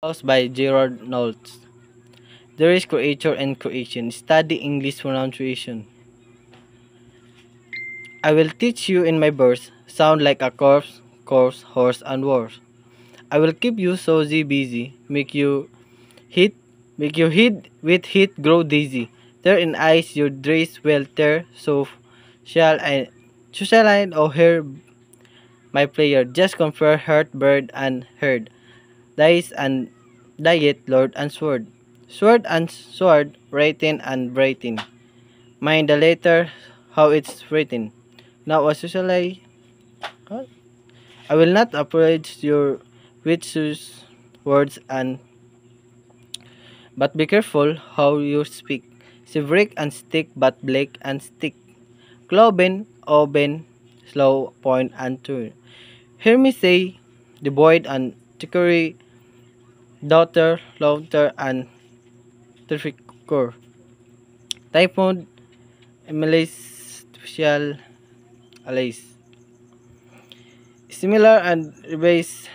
by Gerard Knowles. There is creator and creation. Study English pronunciation. I will teach you in my verse. Sound like a corpse, corpse, horse, and horse. I will keep you so busy, heat, make your heat with heat grow dizzy. There in eyes your dress will tear, shall I oh hear my player. Just compare heart, bird, and herd. Dice and diet, lord and sword. Sword and sword, written and writing. Mind the letter, how it's written. Now as usual I will not approach your witches words and but be careful how you speak. See brick and stick but blake and stick. Cloven, oven, slow, point and turn. Hear me say the void and trickery, daughter, laughter and tricor. Typhoon, Emily's special allies. Similar and rebase